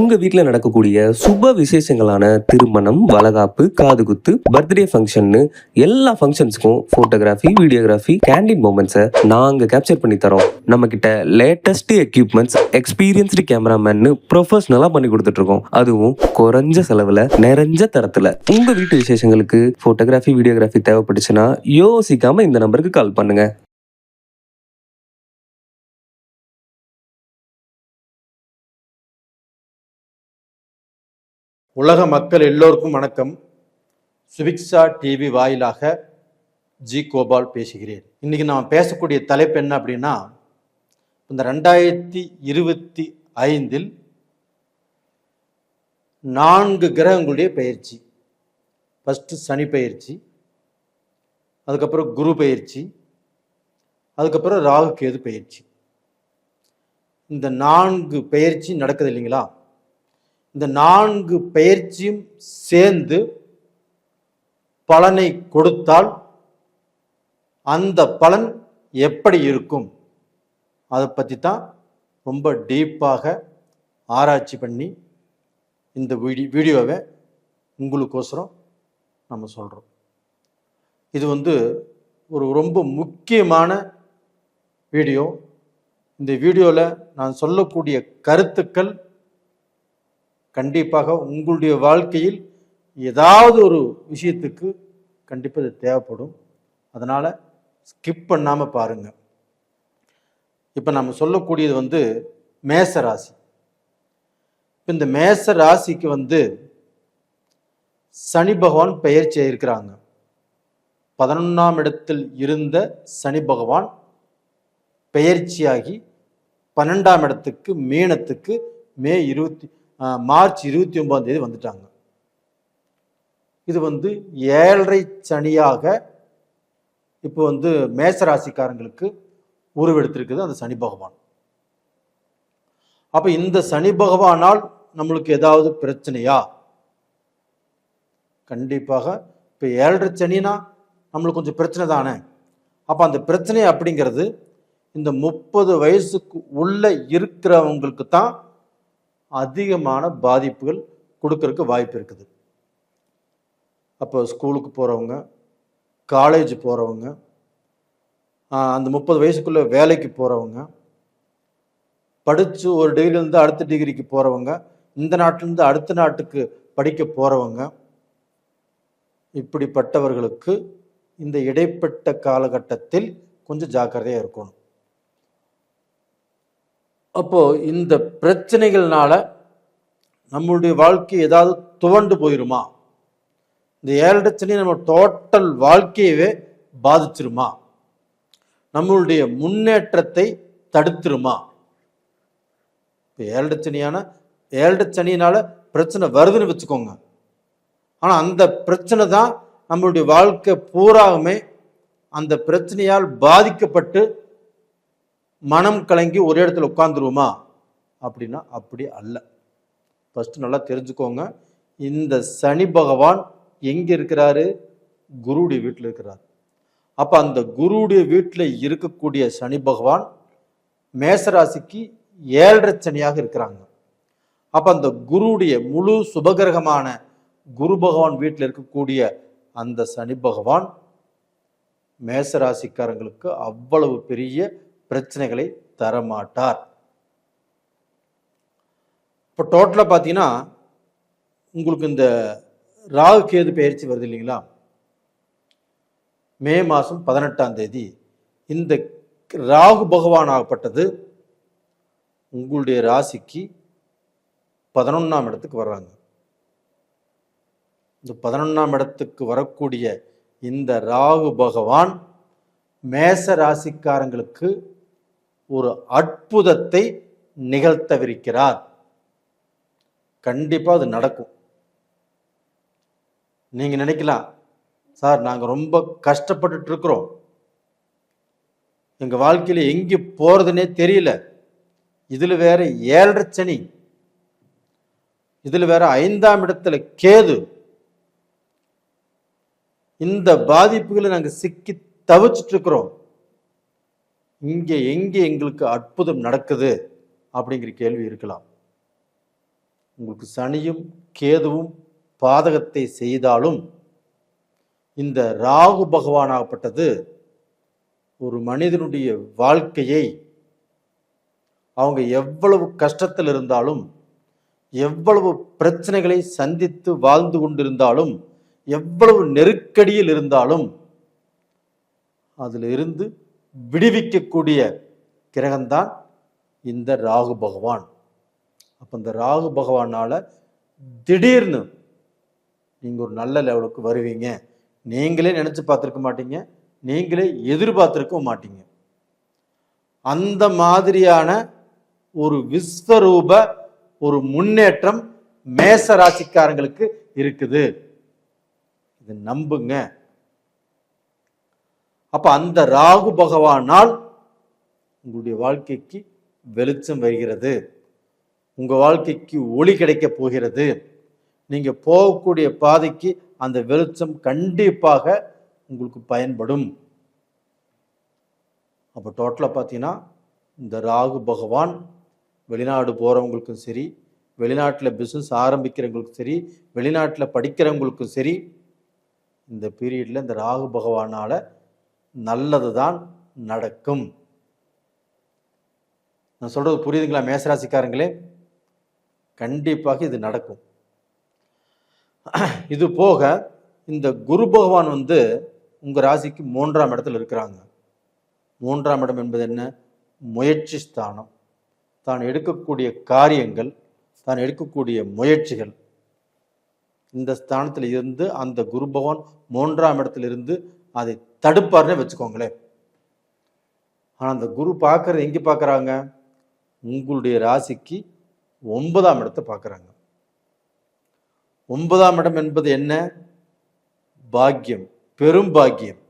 உங்க வீட்ல நடக்கக்கூடிய சுப விசேஷங்களான திருமணம், வளகாப்பு, காதுகுத்து, பர்த்டே ஃபங்க்ஷன்னு எல்லா ஃபங்க்ஷன்ஸ்க்கும் ஃபோட்டோகிராஃபி, வீடியோகிராஃபி, கேண்டிட் மொமெண்ட்ஸை நாங்க கேப்சர் பண்ணி தரோம். நம்ம கிட்ட லேட்டஸ்ட் எக்யூப்மெண்ட்ஸ், எக்ஸ்பீரியன்ஸ்டு கேமராமேன்னு ப்ரொஃபஷனலா பண்ணி கொடுத்துட்டு இருக்கோம். அதுவும் குறைஞ்ச செலவுல நிறைஞ்ச தரத்துல. உங்க வீட்டு விசேஷங்களுக்கு ஃபோட்டோகிராஃபி, வீடியோகிராஃபி தேவைப்பட்டுச்சுன்னா யோசிக்காம இந்த நம்பருக்கு கால் பண்ணுங்க. உலக மக்கள் எல்லோருக்கும் வணக்கம். சுபிக்ஷா டிவி வாயிலாக ஜி கோபால் பேசுகிறேன். இன்னைக்கு நான் பேசக்கூடிய தலைப்பு என்ன அப்படின்னா, இந்த 2025 4 கிரகங்களுடைய பயிற்சி. ஃபஸ்ட்டு சனி பயிற்சி, அதுக்கப்புறம் குரு பயிற்சி, அதுக்கப்புறம் ராகு கேது பயிற்சி. இந்த 4 பயிற்சி நடக்குது இல்லைங்களா? இந்த 4 பயிற்சியும் சேர்ந்து பலனை கொடுத்தால் அந்த பலன் எப்படி இருக்கும், அதை பற்றி தான் ரொம்ப டீப்பாக ஆராய்ச்சி பண்ணி இந்த வீடியோவை உங்களுக்கோசரம் நம்ம சொல்கிறோம். இது ஒரு ரொம்ப முக்கியமான வீடியோ. இந்த வீடியோவில் நான் சொல்லக்கூடிய கருத்துக்கள் கண்டிப்பாக உங்களுடைய வாழ்க்கையில் ஏதாவது ஒரு விஷயத்துக்கு கண்டிப்பாக இது தேவைப்படும். அதனால் ஸ்கிப் பண்ணாமல் பாருங்கள். இப்போ நம்ம சொல்லக்கூடியது மேச ராசி. இந்த மேச ராசிக்கு சனி பகவான் பெயர்ச்சி இருக்கிறாங்க. 11ஆம் இடத்தில் இருந்த சனி பகவான் பெயர்ச்சியாகி 12ஆம் இடத்துக்கு மீனத்துக்கு மார்ச் 29 வந்துட்டாங்க. இது 7.5 சனியாக இப்போ மேசராசிக்காரங்களுக்கு உருவெடுத்திருக்குது அந்த சனி பகவான். அப்ப இந்த சனி பகவானால் நம்மளுக்கு ஏதாவது பிரச்சனையா? கண்டிப்பாக. இப்போ 7.5 சனினா நம்மளுக்கு கொஞ்சம் பிரச்சனை தானே. அப்ப அந்த பிரச்சனை அப்படிங்கிறது இந்த 30 வயசுக்கு உள்ள இருக்கிறவங்களுக்கு தான் அதிகமான பாதிப்புகள் கொடுக்கறதுக்கு வாய்ப்பு இருக்குது. அப்போ ஸ்கூலுக்கு போகிறவங்க, காலேஜ் போகிறவங்க, அந்த 30 வயசுக்குள்ள வேலைக்கு போகிறவங்க, படித்து ஒரு டிகிரிலேருந்து அடுத்த டிகிரிக்கு போகிறவங்க, இந்த நாட்டிலேருந்து அடுத்த நாட்டுக்கு படிக்க போகிறவங்க, இப்படிப்பட்டவர்களுக்கு இந்த இடைப்பட்ட காலகட்டத்தில் கொஞ்சம் ஜாக்கிரதையாக இருக்கணும். அப்போ இந்த பிரச்சனைகள்னால நம்மளுடைய வாழ்க்கை ஏதாவது துவண்டு போயிருமா? இந்த 7.5 சனி நம்ம டோட்டல் வாழ்க்கையவே பாதிச்சிருமா? நம்மளுடைய முன்னேற்றத்தை தடுத்துருமா? இப்போ 7.5 சனியினால பிரச்சனை வருதுன்னு வச்சுக்கோங்க. ஆனால் அந்த பிரச்சனை தான் நம்மளுடைய வாழ்க்கை பூராவுமே அந்த பிரச்சனையால் பாதிக்கப்பட்டு மனம் கலங்கி ஒரு இடத்துல உட்கார்ந்துருவோமா அப்படின்னா அப்படி அல்ல. ஃபர்ஸ்ட் நல்லா தெரிஞ்சுக்கோங்க. இந்த சனி பகவான் எங்க இருக்கிறாரு? குருவுடைய வீட்டில் இருக்கிறார். அப்ப அந்த குருவுடைய வீட்டில் இருக்கக்கூடிய சனி பகவான் மேசராசிக்கு 7.5 சனியாக இருக்கிறாங்க. அப்ப அந்த குருவுடைய முழு சுபகிரகமான குரு பகவான் வீட்டில் இருக்கக்கூடிய அந்த சனி பகவான் மேசராசிக்காரங்களுக்கு அவ்வளவு பெரிய பிரச்சனைகளை தரமாட்டார். இப்போ டோட்டலாக பார்த்தீங்கன்னா உங்களுக்கு இந்த ராகு கேது பயிற்சி வருது இல்லைங்களா? மே மாதம் 18ஆம் தேதி இந்த ராகு பகவான் ஆகப்பட்டது உங்களுடைய ராசிக்கு 11ஆம் இடத்துக்கு வர்றாங்க. இந்த 11ஆம் இடத்துக்கு வரக்கூடிய இந்த ராகு பகவான் மேச ராசிக்காரங்களுக்கு ஒரு அற்புதத்தை நிகழ்த்தவிருக்கிறார். கண்டிப்பா அது நடக்கும். நீங்க நினைக்கலாம், சார் நாங்க ரொம்ப கஷ்டப்பட்டுட்டு இருக்கிறோம், எங்க வாழ்க்கையில எங்க போறதுன்னே தெரியல, இதுல வேற 7.5 சனி, இதுல வேற 5ஆம் இடத்துல கேது, இந்த பாதிப்புகளை நாங்க சிக்கி தவிச்சிட்டு இருக்கிறோம், இங்க எங்க எங்களுக்கு அற்புதம் நடக்குது அப்படிங்கிற கேள்வி இருக்கலாம். உங்களுக்கு சனியும் கேதுவும் பாதகத்தை செய்தாலும் இந்த ராகு பகவானாகப்பட்டது ஒரு மனிதனுடைய வாழ்க்கையை அவங்க எவ்வளவு கஷ்டத்தில் இருந்தாலும், எவ்வளவு பிரச்சனைகளை சந்தித்து வாழ்ந்து கொண்டிருந்தாலும், எவ்வளவு நெருக்கடியில் இருந்தாலும் அதில் இருந்து விடுவிக்கக்கூடிய கிரகம்தான் இந்த ராகு பகவான். அப்போ இந்த ராகு பகவானால திடீர்னு நீங்கள் ஒரு நல்ல லெவலுக்கு வருவீங்க. நீங்களே நினச்சி பார்த்துருக்க மாட்டீங்க, நீங்களே எதிர்பார்த்துருக்க மாட்டீங்க. அந்த மாதிரியான ஒரு விஸ்வரூப ஒரு முன்னேற்றம் மேச ராசிக்காரங்களுக்கு இருக்குது. இது நம்புங்க. அப்ப அந்த ராகு பகவானால் உங்களுடைய வாழ்க்கைக்கு வெளிச்சம் வருகிறது, உங்க வாழ்க்கைக்கு ஒளி கிடைக்க போகிறது. நீங்க போகக்கூடிய பாதைக்கு அந்த வெளிச்சம் கண்டிப்பாக உங்களுக்கு பயன்படும். அப்போ டோட்டலாக பார்த்தீங்கன்னா இந்த ராகு பகவான் வெளிநாடு போகிறவங்களுக்கும் சரி, வெளிநாட்டில் பிஸ்னஸ் ஆரம்பிக்கிறவங்களுக்கும் சரி, வெளிநாட்டில் படிக்கிறவங்களுக்கும் சரி, இந்த பீரியடில் இந்த ராகு பகவானால் நல்லது தான் நடக்கும். நான் சொல்கிறது புரியுதுங்களா மேசராசிக்காரங்களே? கண்டிப்பாக இது நடக்கும். இது போக இந்த குரு பகவான் உங்கள் ராசிக்கு 3ஆம் இடத்துல இருக்கிறாங்க. 3ஆம் இடம் என்பது என்ன? முயற்சி ஸ்தானம். தான் எடுக்கக்கூடிய காரியங்கள், தான் எடுக்கக்கூடிய முயற்சிகள், இந்த ஸ்தானத்தில் இருந்து அந்த குரு பகவான் 3ஆம் இடத்துல இருந்து அதை தடுப்பார்னே வச்சுக்கோங்களேன். ஆனால் அந்த குரு பார்க்கறது எங்கே பார்க்குறாங்க? உங்களுடைய ராசிக்கு 9ஆம் இடத்தை பார்க்குறாங்க. 9ஆம் இடம் என்பது என்ன? பாக்கியம், பெரும் பாக்கியம்.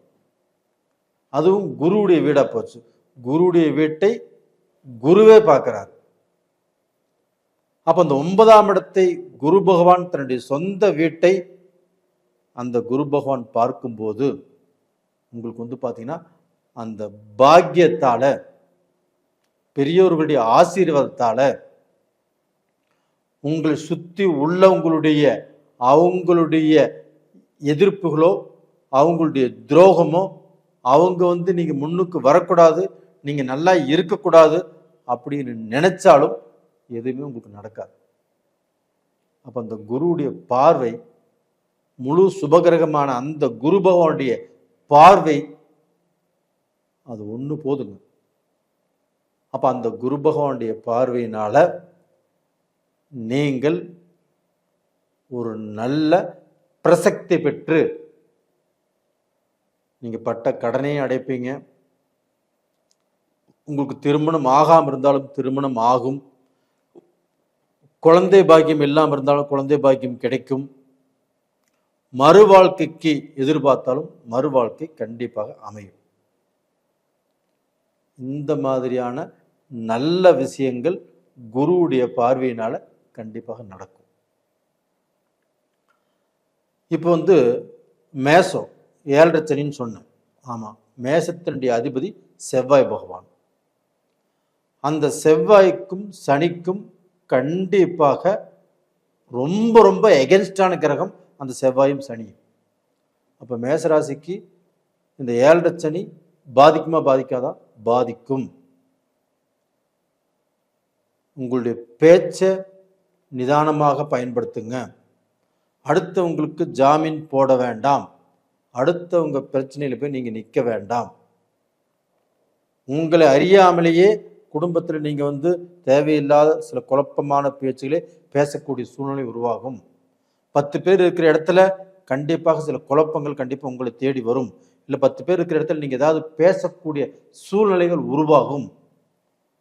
அதுவும் குருவுடைய வீடா போச்சு. குருவுடைய வீட்டை குருவே பார்க்கிறார். அப்ப அந்த 9ஆம் இடத்தை குரு பகவான் தன்னுடைய சொந்த வீட்டை அந்த குரு பகவான் பார்க்கும்போது உங்களுக்கு பார்த்தீங்கன்னா அந்த பாக்கியத்தால, பெரியோர்களுடைய ஆசீர்வாதத்தால உங்களை சுற்றி உள்ளவங்களுடைய அவங்களுடைய எதிர்ப்புகளோ, அவங்களுடைய துரோகமோ, அவங்க நீங்க முன்னுக்கு வரக்கூடாது, நீங்க நல்லா இருக்கக்கூடாது அப்படின்னு நினைச்சாலும் எதுவுமே உங்களுக்கு நடக்காது. அப்ப அந்த குருவுடைய பார்வை, முழு சுபகிரகமான அந்த குரு பகவானுடைய பார்வை, அது ஒண்ணு போதுங்க. அப்ப அந்த குரு பகவானுடைய பார்வையினால நீங்கள் ஒரு நல்ல பிரசக்தி பெற்று நீங்க பட்ட கடனையும் அடைப்பீங்க. உங்களுக்கு திருமணம் ஆகாம இருந்தாலும் திருமணம் ஆகும். குழந்தை பாக்கியம் இல்லாமல் இருந்தாலும் குழந்தை பாக்கியம் கிடைக்கும். மறு வாழ்க்கைக்கு எதிர்பார்த்தாலும் மறு வாழ்க்கை கண்டிப்பாக அமையும். இந்த மாதிரியான நல்ல விஷயங்கள் குருவுடைய பார்வையினால கண்டிப்பாக நடக்கும். இப்போ மேசம் 7.5 சனின்னு சொன்னேன். ஆமா, மேசத்தினுடைய அதிபதி செவ்வாய் பகவான். அந்த செவ்வாய்க்கும் சனிக்கும் கண்டிப்பாக ரொம்ப ரொம்ப எகென்ஸ்டான கிரகம் அந்த செவ்வாயும் சனியும். அப்போ மேசராசிக்கு இந்த 7.5 சனி பாதிக்குமா பாதிக்காதா? பாதிக்கும். உங்களுடைய பேச்சை நிதானமாக பயன்படுத்துங்க. அடுத்தவங்களுக்கு ஜாமீன் போட வேண்டாம். அடுத்தவங்க பிரச்சனையில போய் நீங்க நிற்க வேண்டாம். உங்களை அறியாமலேயே குடும்பத்தில் நீங்க தேவையில்லாத சில குழப்பமான பேச்சுகளே பேசக்கூடிய சூழ்நிலை உருவாகும். 10 பேர் இருக்கிற இடத்துல கண்டிப்பாக சில குழப்பங்கள் கண்டிப்பாக உங்களை தேடி வரும். இல்லை 10 பேர் இருக்கிற இடத்துல நீங்க ஏதாவது பேசக்கூடிய சூழ்நிலைகள் உருவாகும்.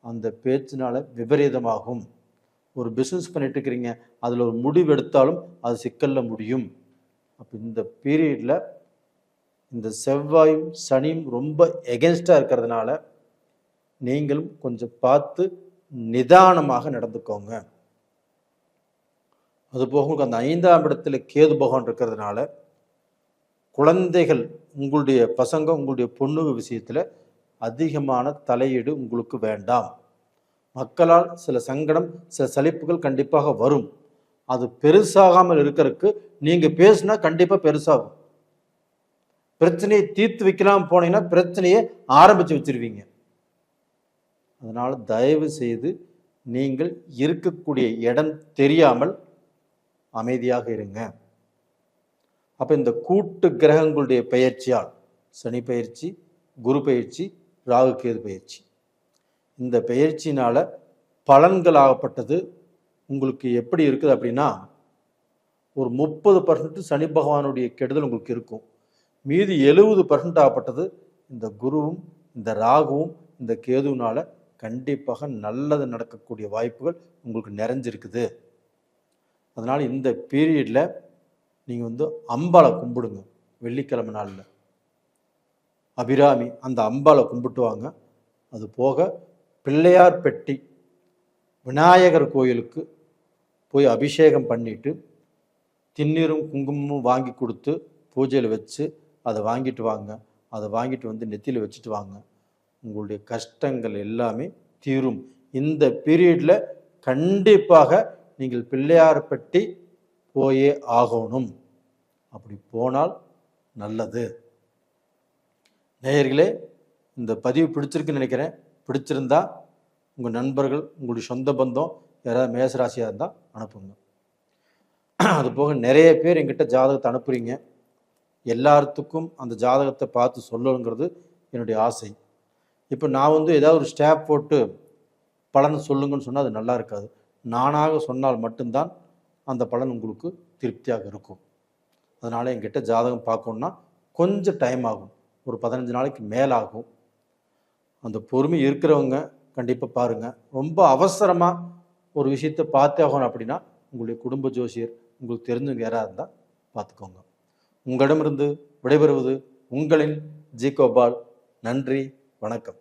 அந்த பேச்சினால விபரீதமாகும். ஒரு பிஸ்னஸ் பண்ணிட்டு இருக்கிறீங்க, அதில் ஒரு முடிவு எடுத்தாலும் அது சிக்கல்ல முடியும். அப்போ இந்த பீரியட்ல இந்த செவ்வாயும் சனியும் ரொம்ப எகென்ஸ்டா இருக்கிறதுனால நீங்களும் கொஞ்சம் பார்த்து நிதானமாக நடந்துக்கோங்க. அதுபோக உங்களுக்கு அந்த 5ஆம் இடத்துல கேது பகவான் இருக்கிறதுனால குழந்தைகள், உங்களுடைய பசங்க, உங்களுடைய பொண்ணுங்க விஷயத்துல அதிகமான தலையீடு உங்களுக்கு வேண்டாம். மக்களால் சில சங்கடம், சில சலிப்புகள் கண்டிப்பாக வரும். அது பெருசாகாமல் இருக்கிறதுக்கு நீங்கள் பேசுனா கண்டிப்பாக பெருசாகும். பிரச்சனையை தீர்த்து வைக்கலாம் போனீங்கன்னா பிரச்சனையை ஆரம்பித்து வச்சிருவீங்க. அதனால் தயவு செய்து நீங்கள் இருக்கக்கூடிய இடம் தெரியாமல் அமைதியாக இருங்க. அப்போ இந்த கூட்டு கிரகங்களுடைய பெயர்ச்சியால் சனி பயிற்சி, குரு பயிற்சி, ராகு கேது பயிற்சி, இந்த பெயர்ச்சினால் பலன்களாகப்பட்டது உங்களுக்கு எப்படி இருக்குது அப்படின்னா, ஒரு 30% சனி பகவானுடைய கெடுதல் உங்களுக்கு இருக்கும். மீதி 70% ஆகப்பட்டது இந்த குருவும் இந்த ராகுவும் இந்த கேதுவினால கண்டிப்பாக நல்லது நடக்கக்கூடிய வாய்ப்புகள் உங்களுக்கு நிறைஞ்சிருக்குது. அதனால் இந்த பீரியடில் நீங்கள் அம்பாளை கும்பிடுங்க. வெள்ளிக்கிழமை நாளில் அபிராமி அந்த அம்பாளை கும்பிட்டு வாங்க. அது போக பிள்ளையார் பெட்டி விநாயகர் கோயிலுக்கு போய் அபிஷேகம் பண்ணிட்டு திண்ணீரும் குங்குமமும் வாங்கி கொடுத்து பூஜையில் வச்சு அதை வாங்கிட்டு வாங்க. அதை வாங்கிட்டு நெத்தியில் வச்சுட்டு வாங்க. உங்களுடைய கஷ்டங்கள் எல்லாமே தீரும். இந்த பீரியடில் கண்டிப்பாக நீங்கள் பிள்ளையார் பெட்டி போயே ஆகணும். அப்படி போனால் நல்லது. நேயர்களே, இந்த பதிவு பிடிச்சிருக்குன்னு நினைக்கிறேன். பிடிச்சிருந்தா உங்கள் நண்பர்கள், உங்களுடைய சொந்த பந்தம் யாராவது மேசராசியாக இருந்தால் அனுப்புங்க. அதுபோக நிறைய பேர் என்கிட்ட ஜாதகத்தை அனுப்புகிறீங்க. எல்லாத்துக்கும் அந்த ஜாதகத்தை பார்த்து சொல்லணுங்கிறது என்னுடைய ஆசை. இப்போ நான் ஏதாவது ஒரு ஸ்டாப் போட்டு பலன் சொல்லுங்கன்னு சொன்னால் அது நல்லா இருக்காது. நானாக சொன்னால் மட்டும்தான் அந்த பலன் உங்களுக்கு திருப்தியாக இருக்கும். அதனால் என்கிட்ட ஜாதகம் பார்க்கணுன்னா கொஞ்சம் டைம் ஆகும். ஒரு 15 நாளைக்கு மேலாகும். அந்த பொறுமை இருக்கிறவங்க கண்டிப்பாக பாருங்கள். ரொம்ப அவசரமாக ஒரு விஷயத்தை பார்த்தே ஆகணும் அப்படின்னா உங்களுடைய குடும்ப ஜோசியர், உங்களுக்கு தெரிஞ்சவங்க யாராக இருந்தால் பார்த்துக்கோங்க. உங்களிடமிருந்து விடைபெறுவது உங்களின் ஜி கோபால். நன்றி, வணக்கம்.